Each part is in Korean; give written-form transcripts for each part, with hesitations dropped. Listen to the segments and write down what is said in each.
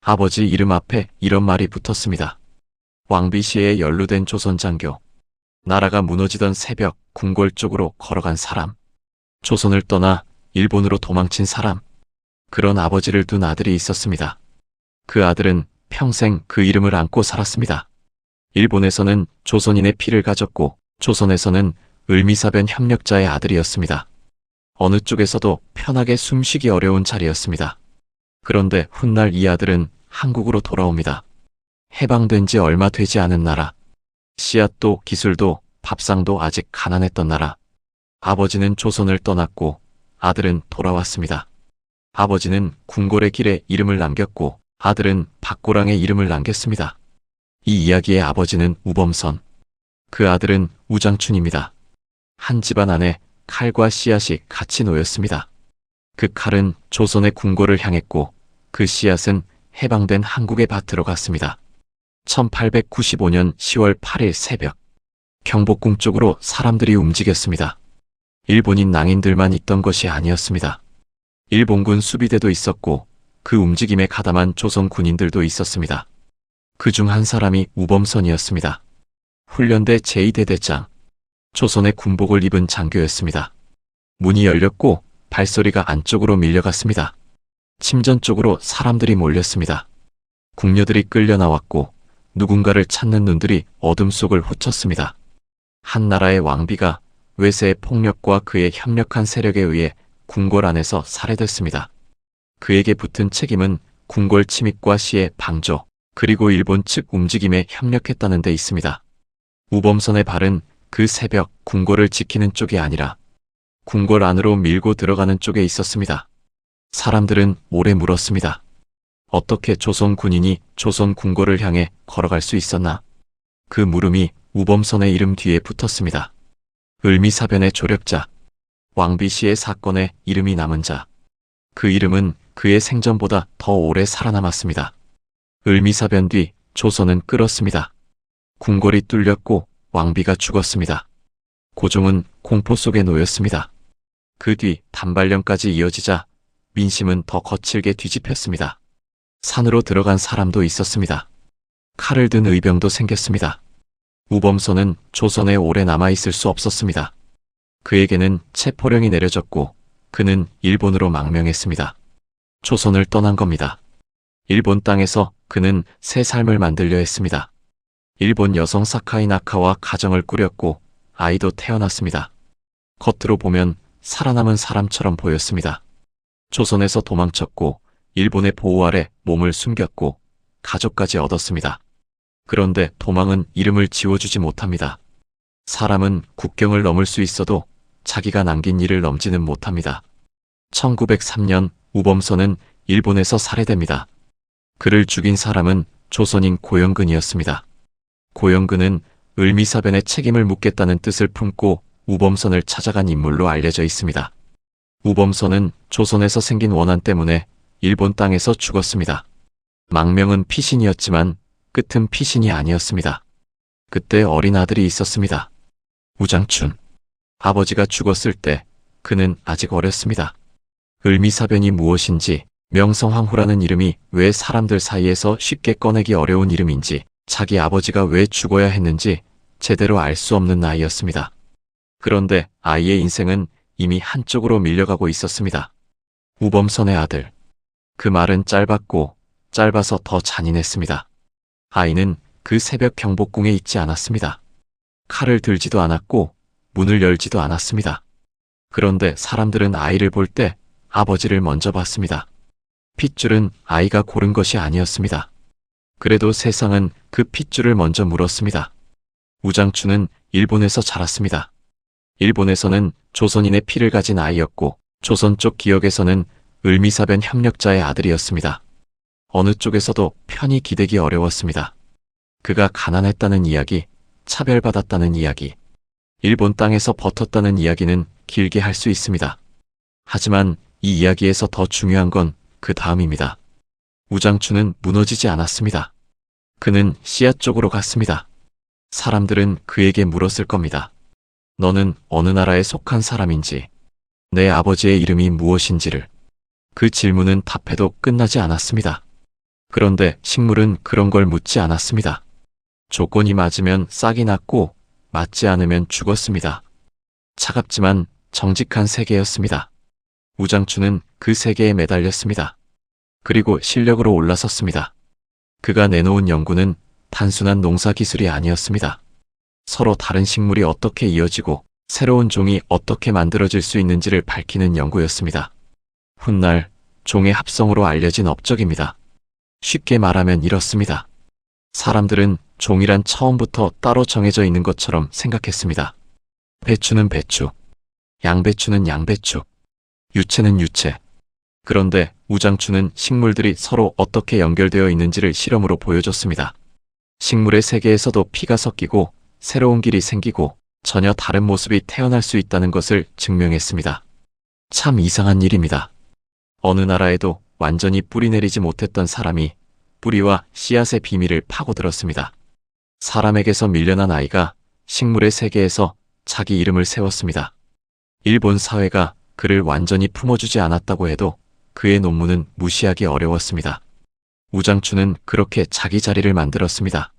아버지 이름 앞에 이런 말이 붙었습니다. 왕비시에 연루된 조선 장교. 나라가 무너지던 새벽 궁궐 쪽으로 걸어간 사람. 조선을 떠나 일본으로 도망친 사람. 그런 아버지를 둔 아들이 있었습니다. 그 아들은 평생 그 이름을 안고 살았습니다. 일본에서는 조선인의 피를 가졌고 조선에서는 을미사변 협력자의 아들이었습니다. 어느 쪽에서도 편하게 숨쉬기 어려운 자리였습니다. 그런데 훗날 이 아들은 한국으로 돌아옵니다. 해방된 지 얼마 되지 않은 나라. 씨앗도 기술도 밥상도 아직 가난했던 나라. 아버지는 조선을 떠났고 아들은 돌아왔습니다. 아버지는 궁궐의 길에 이름을 남겼고 아들은 박고랑의 이름을 남겼습니다. 이 이야기의 아버지는 우범선, 그 아들은 우장춘입니다. 한 집안 안에 칼과 씨앗이 같이 놓였습니다. 그 칼은 조선의 궁궐을 향했고 그 씨앗은 해방된 한국의 밭으로 갔습니다. 1895년 10월 8일 새벽, 경복궁 쪽으로 사람들이 움직였습니다. 일본인 낭인들만 있던 것이 아니었습니다. 일본군 수비대도 있었고 그 움직임에 가담한 조선 군인들도 있었습니다. 그중 한 사람이 우범선이었습니다. 훈련대 제2대대장, 조선의 군복을 입은 장교였습니다. 문이 열렸고 발소리가 안쪽으로 밀려갔습니다. 침전 쪽으로 사람들이 몰렸습니다. 궁녀들이 끌려 나왔고 누군가를 찾는 눈들이 어둠 속을 훔쳤습니다. 한 나라의 왕비가 외세의 폭력과 그의 협력한 세력에 의해 궁궐 안에서 살해됐습니다. 그에게 붙은 책임은 궁궐 침입과 시의 방조, 그리고 일본 측 움직임에 협력했다는 데 있습니다. 우범선의 발은 그 새벽 궁궐을 지키는 쪽이 아니라 궁궐 안으로 밀고 들어가는 쪽에 있었습니다. 사람들은 오래 물었습니다. 어떻게 조선 군인이 조선 궁궐을 향해 걸어갈 수 있었나? 그 물음이 우범선의 이름 뒤에 붙었습니다. 을미사변의 조력자, 왕비시의 사건에 이름이 남은 자. 그 이름은 그의 생전보다 더 오래 살아남았습니다. 을미사변 뒤 조선은 끓었습니다. 궁궐이 뚫렸고 왕비가 죽었습니다. 고종은 공포 속에 놓였습니다. 그 뒤 단발령까지 이어지자 민심은 더 거칠게 뒤집혔습니다. 산으로 들어간 사람도 있었습니다. 칼을 든 의병도 생겼습니다. 우범선은 조선에 오래 남아있을 수 없었습니다. 그에게는 체포령이 내려졌고 그는 일본으로 망명했습니다. 조선을 떠난 겁니다. 일본 땅에서 그는 새 삶을 만들려 했습니다. 일본 여성 사카이 나카와 가정을 꾸렸고 아이도 태어났습니다. 겉으로 보면 살아남은 사람처럼 보였습니다. 조선에서 도망쳤고 일본의 보호 아래 몸을 숨겼고 가족까지 얻었습니다. 그런데 도망은 이름을 지워주지 못합니다. 사람은 국경을 넘을 수 있어도 자기가 남긴 일을 넘지는 못합니다. 1903년 우범선은 일본에서 살해됩니다. 그를 죽인 사람은 조선인 고영근이었습니다. 고영근은 을미사변의 책임을 묻겠다는 뜻을 품고 우범선을 찾아간 인물로 알려져 있습니다. 우범선은 조선에서 생긴 원한 때문에 일본 땅에서 죽었습니다. 망명은 피신이었지만 끝은 피신이 아니었습니다. 그때 어린 아들이 있었습니다. 우장춘. 아버지가 죽었을 때 그는 아직 어렸습니다. 을미사변이 무엇인지, 명성황후라는 이름이 왜 사람들 사이에서 쉽게 꺼내기 어려운 이름인지, 자기 아버지가 왜 죽어야 했는지 제대로 알 수 없는 나이였습니다. 그런데 아이의 인생은 이미 한쪽으로 밀려가고 있었습니다. 우범선의 아들. 그 말은 짧았고 짧아서 더 잔인했습니다. 아이는 그 새벽 경복궁에 있지 않았습니다. 칼을 들지도 않았고 문을 열지도 않았습니다. 그런데 사람들은 아이를 볼 때 아버지를 먼저 봤습니다. 핏줄은 아이가 고른 것이 아니었습니다. 그래도 세상은 그 핏줄을 먼저 물었습니다. 우장춘은 일본에서 자랐습니다. 일본에서는 조선인의 피를 가진 아이였고 조선 쪽 기억에서는 을미사변 협력자의 아들이었습니다. 어느 쪽에서도 편히 기대기 어려웠습니다. 그가 가난했다는 이야기, 차별받았다는 이야기, 일본 땅에서 버텼다는 이야기는 길게 할 수 있습니다. 하지만 이 이야기에서 더 중요한 건 그 다음입니다. 우장춘은 무너지지 않았습니다. 그는 씨앗 쪽으로 갔습니다. 사람들은 그에게 물었을 겁니다. 너는 어느 나라에 속한 사람인지, 내 아버지의 이름이 무엇인지를. 그 질문은 답해도 끝나지 않았습니다. 그런데 식물은 그런 걸 묻지 않았습니다. 조건이 맞으면 싹이 났고 맞지 않으면 죽었습니다. 차갑지만 정직한 세계였습니다. 우장춘은 그 세계에 매달렸습니다. 그리고 실력으로 올라섰습니다. 그가 내놓은 연구는 단순한 농사 기술이 아니었습니다. 서로 다른 식물이 어떻게 이어지고 새로운 종이 어떻게 만들어질 수 있는지를 밝히는 연구였습니다. 훗날 종의 합성으로 알려진 업적입니다. 쉽게 말하면 이렇습니다. 사람들은 종이란 처음부터 따로 정해져 있는 것처럼 생각했습니다. 배추는 배추, 양배추는 양배추, 유채는 유채. 그런데 우장춘은 식물들이 서로 어떻게 연결되어 있는지를 실험으로 보여줬습니다. 식물의 세계에서도 피가 섞이고 새로운 길이 생기고 전혀 다른 모습이 태어날 수 있다는 것을 증명했습니다. 참 이상한 일입니다. 어느 나라에도 완전히 뿌리내리지 못했던 사람이 뿌리와 씨앗의 비밀을 파고들었습니다. 사람에게서 밀려난 아이가 식물의 세계에서 자기 이름을 세웠습니다. 일본 사회가 그를 완전히 품어주지 않았다고 해도 그의 논문은 무시하기 어려웠습니다. 우장춘은 그렇게 자기 자리를 만들었습니다.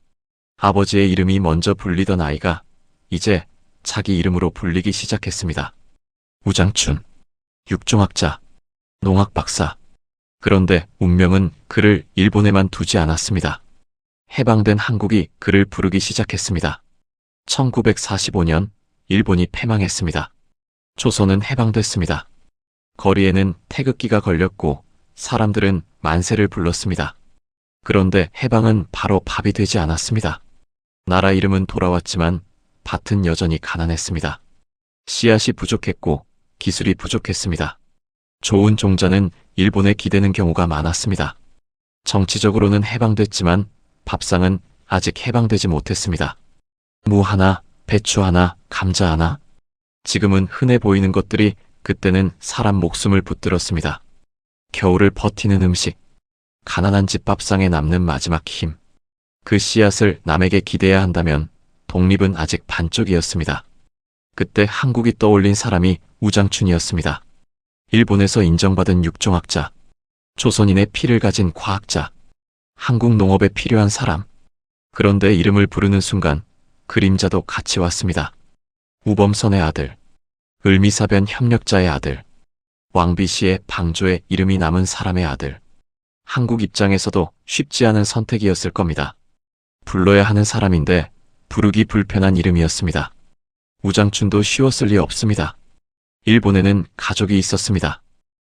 아버지의 이름이 먼저 불리던 아이가 이제 자기 이름으로 불리기 시작했습니다. 우장춘, 육종학자, 농학 박사. 그런데 운명은 그를 일본에만 두지 않았습니다. 해방된 한국이 그를 부르기 시작했습니다. 1945년 일본이 패망했습니다. 조선은 해방됐습니다. 거리에는 태극기가 걸렸고 사람들은 만세를 불렀습니다. 그런데 해방은 바로 밥이 되지 않았습니다. 나라 이름은 돌아왔지만 밭은 여전히 가난했습니다. 씨앗이 부족했고 기술이 부족했습니다. 좋은 종자는 일본에 기대는 경우가 많았습니다. 정치적으로는 해방됐지만 밥상은 아직 해방되지 못했습니다. 무 하나, 배추 하나, 감자 하나. 지금은 흔해 보이는 것들이 그때는 사람 목숨을 붙들었습니다. 겨울을 버티는 음식, 가난한 집 밥상에 남는 마지막 힘. 그 씨앗을 남에게 기대야 한다면 독립은 아직 반쪽이었습니다. 그때 한국이 떠올린 사람이 우장춘이었습니다. 일본에서 인정받은 육종학자, 조선인의 피를 가진 과학자, 한국 농업에 필요한 사람. 그런데 이름을 부르는 순간 그림자도 같이 왔습니다. 우범선의 아들, 을미사변 협력자의 아들, 왕비시의 방조의 이름이 남은 사람의 아들. 한국 입장에서도 쉽지 않은 선택이었을 겁니다. 불러야 하는 사람인데 부르기 불편한 이름이었습니다. 우장춘도 쉬웠을 리 없습니다. 일본에는 가족이 있었습니다.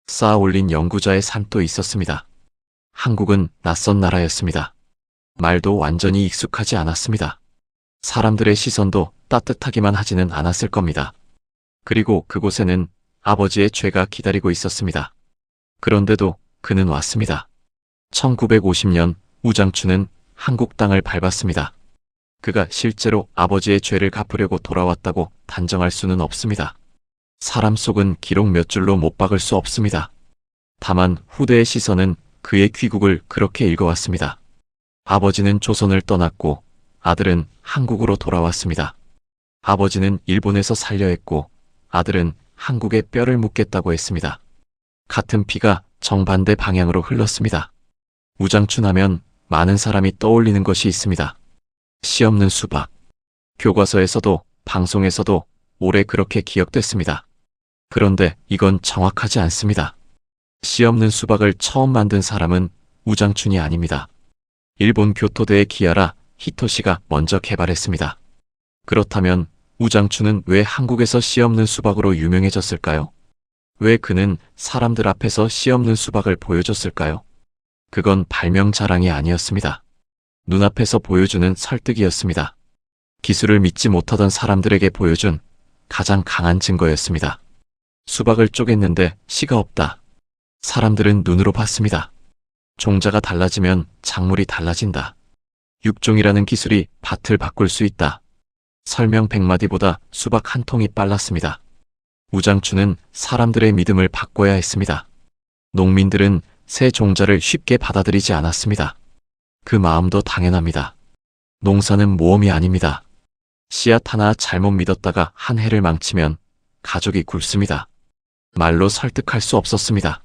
쌓아 올린 연구자의 삶도 있었습니다. 한국은 낯선 나라였습니다. 말도 완전히 익숙하지 않았습니다. 사람들의 시선도 따뜻하기만 하지는 않았을 겁니다. 그리고 그곳에는 아버지의 죄가 기다리고 있었습니다. 그런데도 그는 왔습니다. 1950년 우장춘은 한국 땅을 밟았습니다. 그가 실제로 아버지의 죄를 갚으려고 돌아왔다고 단정할 수는 없습니다. 사람 속은 기록 몇 줄로 못 박을 수 없습니다. 다만 후대의 시선은 그의 귀국을 그렇게 읽어왔습니다. 아버지는 조선을 떠났고 아들은 한국으로 돌아왔습니다. 아버지는 일본에서 살려 했고 아들은 한국에 뼈를 묻겠다고 했습니다. 같은 피가 정반대 방향으로 흘렀습니다. 우장춘 하면 많은 사람이 떠올리는 것이 있습니다. 씨 없는 수박. 교과서에서도 방송에서도 오래 그렇게 기억됐습니다. 그런데 이건 정확하지 않습니다. 씨 없는 수박을 처음 만든 사람은 우장춘이 아닙니다. 일본 교토대의 기아라 히토시가 먼저 개발했습니다. 그렇다면 우장춘은 왜 한국에서 씨 없는 수박으로 유명해졌을까요? 왜 그는 사람들 앞에서 씨 없는 수박을 보여줬을까요? 그건 발명 자랑이 아니었습니다. 눈앞에서 보여주는 설득이었습니다. 기술을 믿지 못하던 사람들에게 보여준 가장 강한 증거였습니다. 수박을 쪼갰는데 씨가 없다. 사람들은 눈으로 봤습니다. 종자가 달라지면 작물이 달라진다. 육종이라는 기술이 밭을 바꿀 수 있다. 설명 100마디보다 수박 한 통이 빨랐습니다. 우장춘은 사람들의 믿음을 바꿔야 했습니다. 농민들은 새 종자를 쉽게 받아들이지 않았습니다. 그 마음도 당연합니다. 농사는 모험이 아닙니다. 씨앗 하나 잘못 믿었다가 한 해를 망치면 가족이 굶습니다. 말로 설득할 수 없었습니다.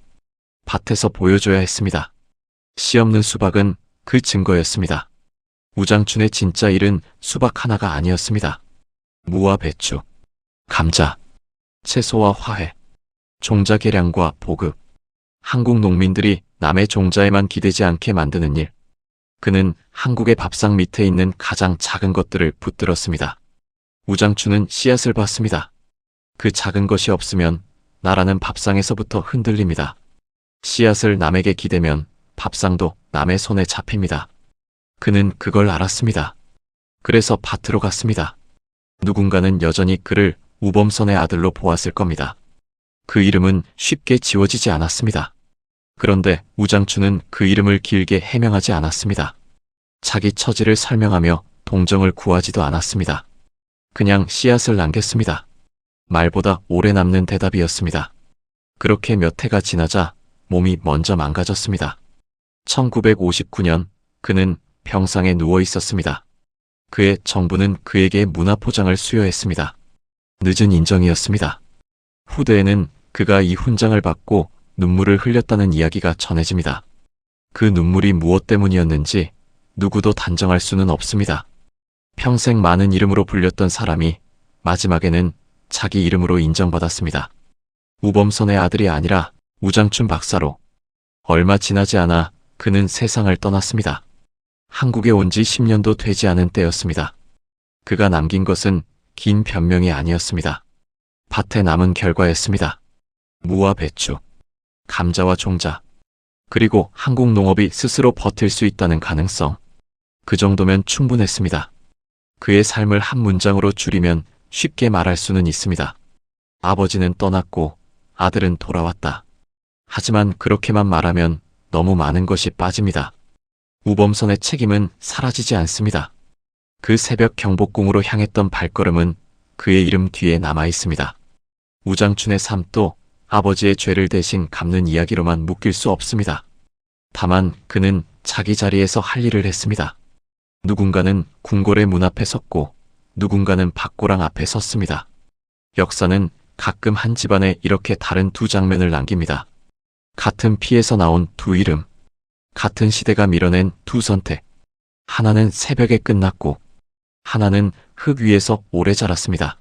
밭에서 보여줘야 했습니다. 씨 없는 수박은 그 증거였습니다. 우장춘의 진짜 일은 수박 하나가 아니었습니다. 무와 배추, 감자, 채소와 화훼, 종자 개량과 보급, 한국 농민들이 남의 종자에만 기대지 않게 만드는 일. 그는 한국의 밥상 밑에 있는 가장 작은 것들을 붙들었습니다. 우장춘은 씨앗을 봤습니다. 그 작은 것이 없으면 나라는 밥상에서부터 흔들립니다. 씨앗을 남에게 기대면 밥상도 남의 손에 잡힙니다. 그는 그걸 알았습니다. 그래서 밭으로 갔습니다. 누군가는 여전히 그를 우범선의 아들로 보았을 겁니다. 그 이름은 쉽게 지워지지 않았습니다. 그런데 우장춘은 그 이름을 길게 해명하지 않았습니다. 자기 처지를 설명하며 동정을 구하지도 않았습니다. 그냥 씨앗을 남겼습니다. 말보다 오래 남는 대답이었습니다. 그렇게 몇 해가 지나자 몸이 먼저 망가졌습니다. 1959년 그는 병상에 누워 있었습니다. 그의 정부는 그에게 문화포장을 수여했습니다. 늦은 인정이었습니다. 후대에는 그가 이 훈장을 받고 눈물을 흘렸다는 이야기가 전해집니다. 그 눈물이 무엇 때문이었는지 누구도 단정할 수는 없습니다. 평생 많은 이름으로 불렸던 사람이 마지막에는 자기 이름으로 인정받았습니다. 우범선의 아들이 아니라 우장춘 박사로. 얼마 지나지 않아 그는 세상을 떠났습니다. 한국에 온 지 10년도 되지 않은 때였습니다. 그가 남긴 것은 긴 변명이 아니었습니다. 밭에 남은 결과였습니다. 무와 배추, 감자와 종자, 그리고 한국 농업이 스스로 버틸 수 있다는 가능성. 그 정도면 충분했습니다. 그의 삶을 한 문장으로 줄이면 쉽게 말할 수는 있습니다. 아버지는 떠났고 아들은 돌아왔다. 하지만 그렇게만 말하면 너무 많은 것이 빠집니다. 우범선의 책임은 사라지지 않습니다. 그 새벽 경복궁으로 향했던 발걸음은 그의 이름 뒤에 남아 있습니다. 우장춘의 삶도 아버지의 죄를 대신 갚는 이야기로만 묶일 수 없습니다. 다만 그는 자기 자리에서 할 일을 했습니다. 누군가는 궁궐의 문 앞에 섰고 누군가는 박고랑 앞에 섰습니다. 역사는 가끔 한 집안에 이렇게 다른 두 장면을 남깁니다. 같은 피에서 나온 두 이름, 같은 시대가 밀어낸 두 선택. 하나는 새벽에 끝났고 하나는 흙 위에서 오래 자랐습니다.